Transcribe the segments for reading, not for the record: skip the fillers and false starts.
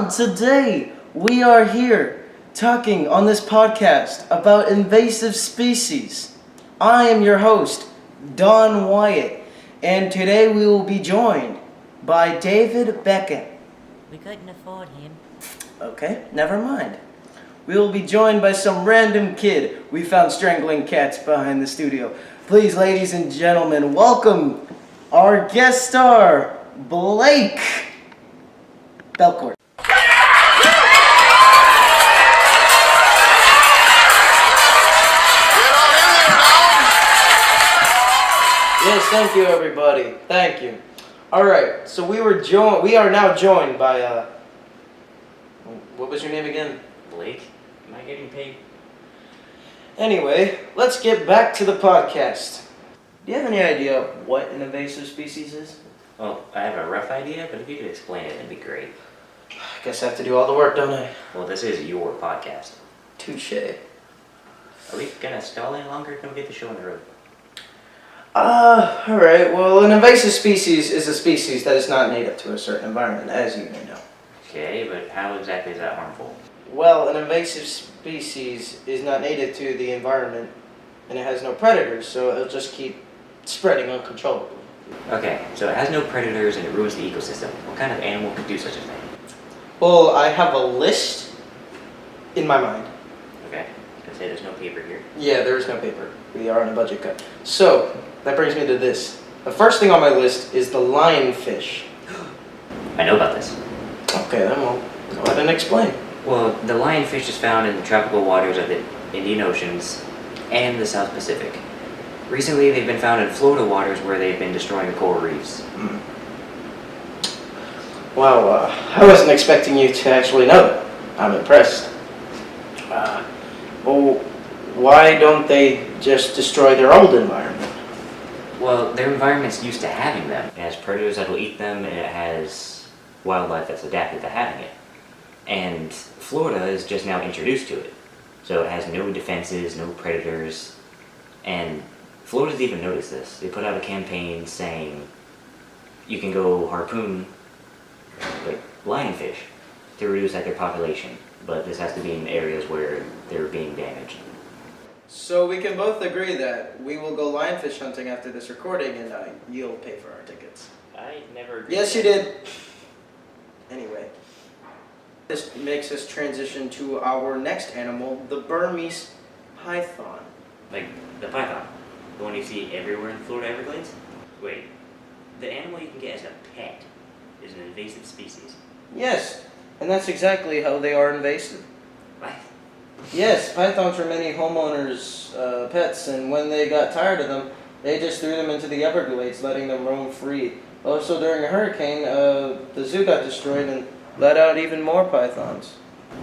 Today we are here talking on this podcast about invasive species. I am your host, Don Wyatt, and today we will be joined by David Beckett. We couldn't afford him. Okay, never mind. We will be joined by some random kid we found strangling cats behind the studio. Please, ladies and gentlemen, welcome our guest star, Blake Belcourt. Yes, thank you, everybody. Thank you. All right, so we are now joined by what was your name again? Blake? Am I getting paid? Anyway, let's get back to the podcast. Do you have any idea what an invasive species is? Well, I have a rough idea, but if you could explain it, it'd be great. I guess I have to do all the work, don't I? Well, this is your podcast. Touché. Are we gonna stall any longer? Can we get the show on the road? Alright, well, an invasive species is a species that is not native to a certain environment, as you may know. Okay, but how exactly is that harmful? Well, an invasive species is not native to the environment, and it has no predators, so it'll just keep spreading uncontrollably. Okay, so it has no predators and it ruins the ecosystem. What kind of animal could do such a thing? Well, I have a list in my mind. Okay, I was gonna say there's no paper here. Yeah, there is no paper. We are on a budget cut. So, that brings me to this. The first thing on my list is the lionfish. I know about this. Okay, then we'll go ahead and explain. Well, the lionfish is found in the tropical waters of the Indian Oceans and the South Pacific. Recently, they've been found in Florida waters where they've been destroying the coral reefs. Well, I wasn't expecting you to actually know that. I'm impressed. Well, why don't they just destroy their old environment? Well, their environment's used to having them. It has predators that will eat them, and it has wildlife that's adapted to having it. And Florida is just now introduced to it. So it has no defenses, no predators, and Florida's even noticed this. They put out a campaign saying you can go harpoon like lionfish to reduce their population, but this has to be in areas where they're being damaged. So we can both agree that we will go lionfish hunting after this recording, and you'll pay for our tickets. I never agreed. Yes, you did. Anyway, this makes us transition to our next animal, the Burmese python. Like the python, the one you see everywhere in the Florida Everglades? Wait, the animal you can get as a pet is an invasive species. Yes, and that's exactly how they are invasive. What? Yes, pythons were many homeowners' pets, and when they got tired of them, they just threw them into the Everglades, letting them roam free. Also, during a hurricane, the zoo got destroyed and let out even more pythons.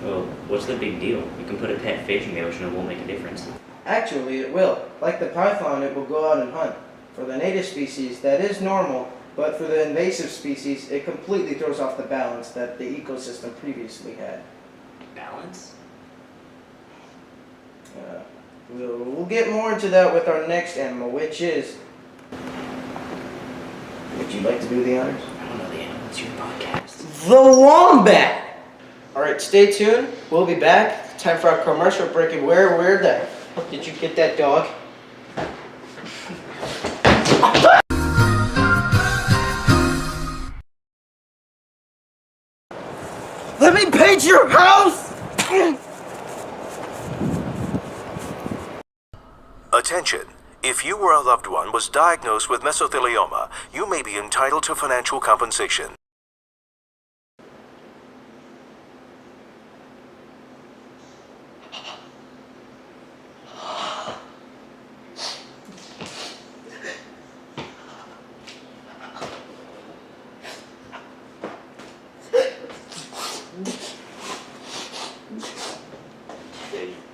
Well, what's the big deal? You can put a pet fish in the ocean and it won't make a difference. Actually, it will. Like the python, it will go out and hunt. For the native species, that is normal, but for the invasive species, it completely throws off the balance that the ecosystem previously had. Balance? We'll get more into that with our next animal, which is... Would you like to do the honors? I don't know the animal. It's your podcast. The wombat! Alright, stay tuned. We'll be back. Time for our commercial break. And where the hell did you get that dog? Let me paint your house! Attention. If you or a loved one was diagnosed with mesothelioma, you may be entitled to financial compensation.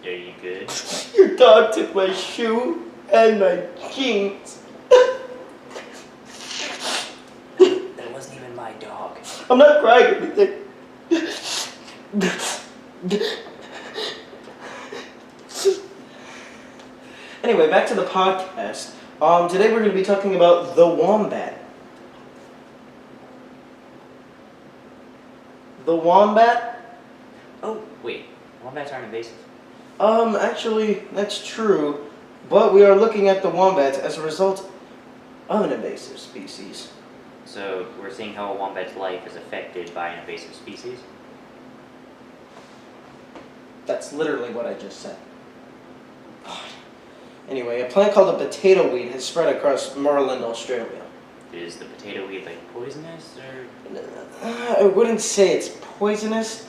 Are you good? Your dog took my shoe and my jeans. That wasn't even my dog. I'm not crying or anything. Anyway, back to the podcast. Today we're going to be talking about the wombat. The wombat? Oh, wait. Wombats aren't invasive. Actually, that's true, but we are looking at the wombats as a result of an invasive species. So we're seeing how a wombat's life is affected by an invasive species. That's literally what I just said. God. Anyway, a plant called the potato weed has spread across Moreland, Australia. Is the potato weed like poisonous or? I wouldn't say it's poisonous,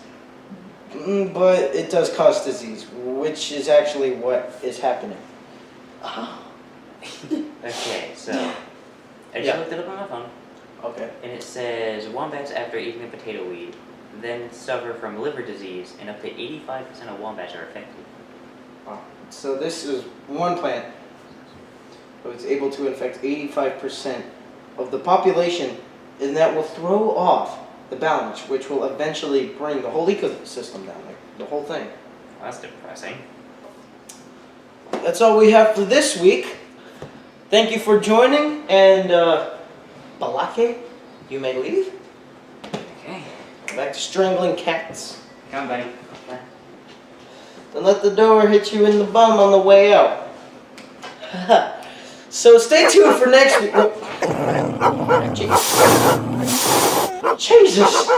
but it does cause disease, which is actually what is happening. Okay, so I just Yeah. looked it up on my phone, Okay. and it says wombats after eating the potato weed then suffer from liver disease, and up to 85% of wombats are affected. Wow. So this is one plant that was able to infect 85% of the population, and that will throw off the balance, which will eventually bring the whole ecosystem down, like the whole thing. Well, that's depressing. That's all we have for this week. Thank you for joining, and Balake, you may leave. Okay. Back to strangling cats. Come on, buddy. Don't let the door hit you in the bum on the way out. So stay tuned for next week. Jesus.